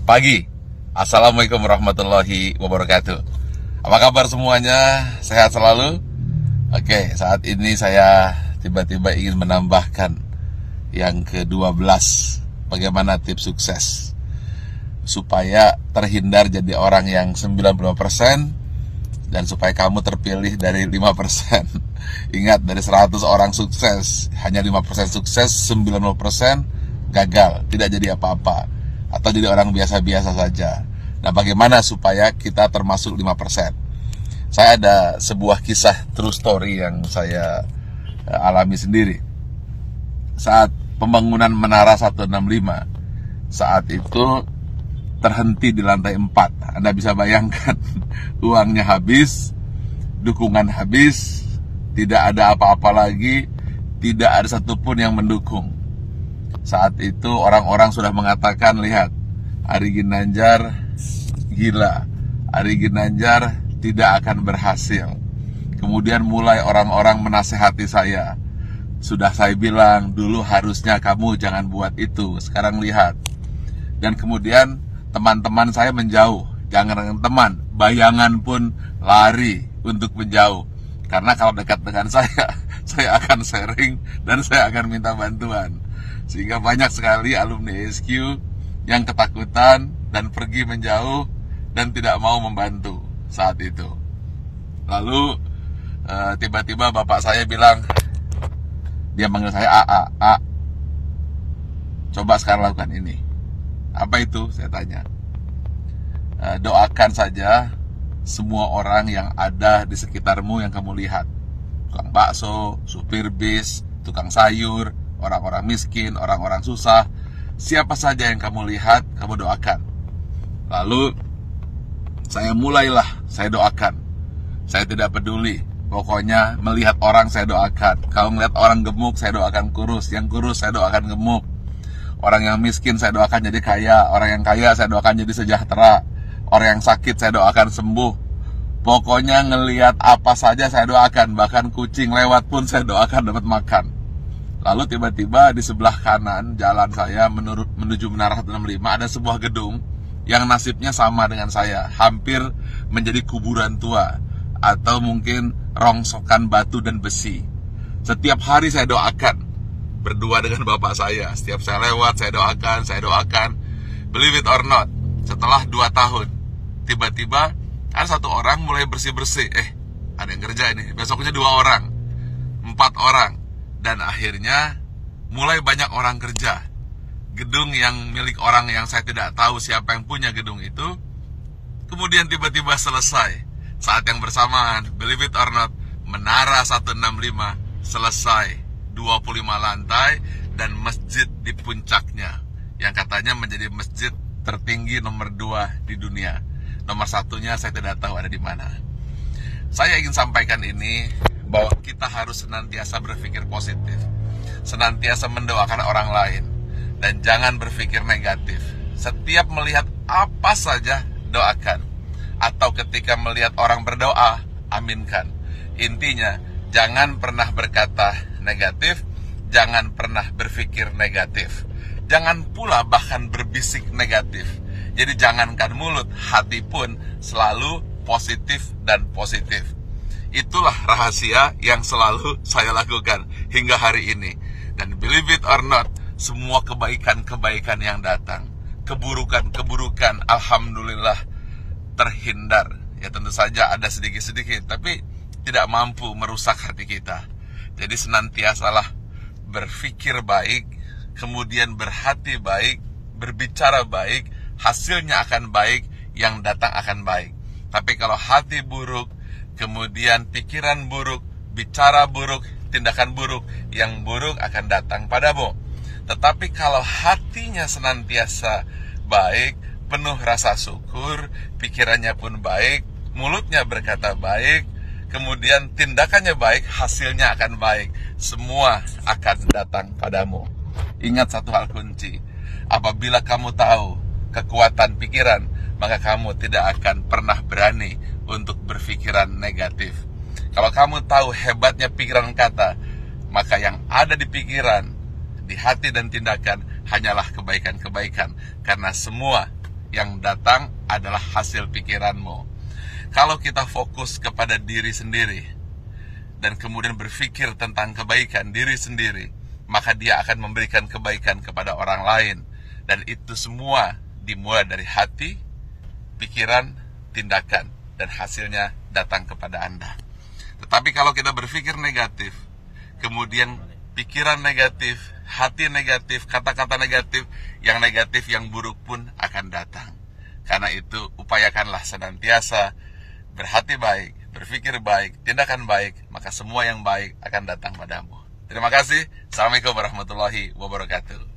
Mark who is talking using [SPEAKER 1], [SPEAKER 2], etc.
[SPEAKER 1] pagi. Assalamualaikum warahmatullahi wabarakatuh. Apa kabar semuanya? Sehat selalu? Oke, saat ini saya tiba-tiba ingin menambahkan yang ke-12. Bagaimana tips sukses supaya terhindar jadi orang yang 95% dan supaya kamu terpilih dari 5%. Ingat, dari 100 orang sukses, hanya 5% sukses, 90% gagal, tidak jadi apa-apa, atau jadi orang biasa-biasa saja. Nah, bagaimana supaya kita termasuk 5%? Saya ada sebuah kisah true story yang saya alami sendiri. Saat pembangunan Menara 165, saat itu terhenti di lantai 4. Anda bisa bayangkan, uangnya habis, dukungan habis, tidak ada apa-apa lagi, tidak ada satupun yang mendukung. Saat itu orang-orang sudah mengatakan, lihat, Ari Ginanjar gila, Ari Ginanjar tidak akan berhasil. Kemudian mulai orang-orang menasehati saya. Sudah saya bilang, dulu harusnya kamu jangan buat itu, sekarang lihat. Dan kemudian teman-teman saya menjauh. Jangan dengan teman, bayangan pun lari untuk menjauh. Karena kalau dekat dengan saya akan sharing dan saya akan minta bantuan. Sehingga banyak sekali alumni SQ yang ketakutan dan pergi menjauh dan tidak mau membantu saat itu. Lalu tiba-tiba bapak saya bilang, dia manggil saya A. Coba sekarang lakukan ini. Apa itu? Saya tanya. Doakan saja semua orang yang ada di sekitarmu yang kamu lihat. Tukang bakso, supir bis, tukang sayur, orang-orang miskin, orang-orang susah. Siapa saja yang kamu lihat, kamu doakan. Lalu saya doakan. Saya tidak peduli. Pokoknya melihat orang saya doakan. Kalau melihat orang gemuk, saya doakan kurus. Yang kurus saya doakan gemuk. Orang yang miskin saya doakan jadi kaya. Orang yang kaya saya doakan jadi sejahtera. Orang yang sakit saya doakan sembuh. Pokoknya ngelihat apa saja saya doakan. Bahkan kucing lewat pun saya doakan dapat makan. Lalu tiba-tiba di sebelah kanan jalan saya menuju Menara 165 ada sebuah gedung yang nasibnya sama dengan saya. Hampir menjadi kuburan tua. Atau mungkin rongsokan batu dan besi. Setiap hari saya doakan. Berdua dengan bapak saya. Setiap saya lewat saya doakan. Believe it or not, setelah 2 tahun tiba-tiba ada satu orang mulai bersih-bersih. Ada yang kerja ini. Besoknya 2 orang, 4 orang. Dan akhirnya mulai banyak orang kerja. Gedung yang milik orang yang saya tidak tahu siapa yang punya gedung itu, kemudian tiba-tiba selesai. Saat yang bersamaan, believe it or not, Menara 165 selesai, 25 lantai dan masjid di puncaknya, yang katanya menjadi masjid tertinggi nomor 2 di dunia. Nomor 1-nya saya tidak tahu ada di mana. Saya ingin sampaikan ini, bahwa kita harus senantiasa berpikir positif, senantiasa mendoakan orang lain, dan jangan berpikir negatif. Setiap melihat apa saja, doakan. Atau ketika melihat orang berdoa, aminkan. Intinya, jangan pernah berkata negatif, jangan pernah berpikir negatif. Jangan pula bahkan berbisik negatif. Jadi jangankan mulut, hati pun selalu positif dan positif. Itulah rahasia yang selalu saya lakukan hingga hari ini. Dan believe it or not, semua kebaikan-kebaikan yang datang, keburukan-keburukan, alhamdulillah terhindar. Ya tentu saja ada sedikit-sedikit, tapi tidak mampu merusak hati kita. Jadi senantiasalah berpikir baik, kemudian berhati baik, berbicara baik, hasilnya akan baik, yang datang akan baik. Tapi kalau hati buruk, kemudian pikiran buruk, bicara buruk, tindakan buruk, yang buruk akan datang padamu. Tetapi kalau hatinya senantiasa baik, penuh rasa syukur, pikirannya pun baik, mulutnya berkata baik, kemudian tindakannya baik, hasilnya akan baik. Semua akan datang padamu. Ingat satu hal kunci, apabila kamu tahu kekuatan pikiran, maka kamu tidak akan pernah berani untuk berpikiran negatif. Kalau kamu tahu hebatnya pikiran kata, maka yang ada di pikiran, di hati dan tindakan hanyalah kebaikan-kebaikan. Karena semua yang datang adalah hasil pikiranmu. Kalau kita fokus kepada diri sendiri dan kemudian berpikir tentang kebaikan diri sendiri, maka dia akan memberikan kebaikan kepada orang lain. Dan itu semua dimulai dari hati, pikiran, tindakan, dan hasilnya datang kepada Anda. Tetapi kalau kita berpikir negatif, kemudian pikiran negatif, hati negatif, kata-kata negatif, yang buruk pun akan datang. Karena itu, upayakanlah senantiasa berhati baik, berpikir baik, tindakan baik, maka semua yang baik akan datang padamu. Terima kasih. Assalamualaikum warahmatullahi wabarakatuh.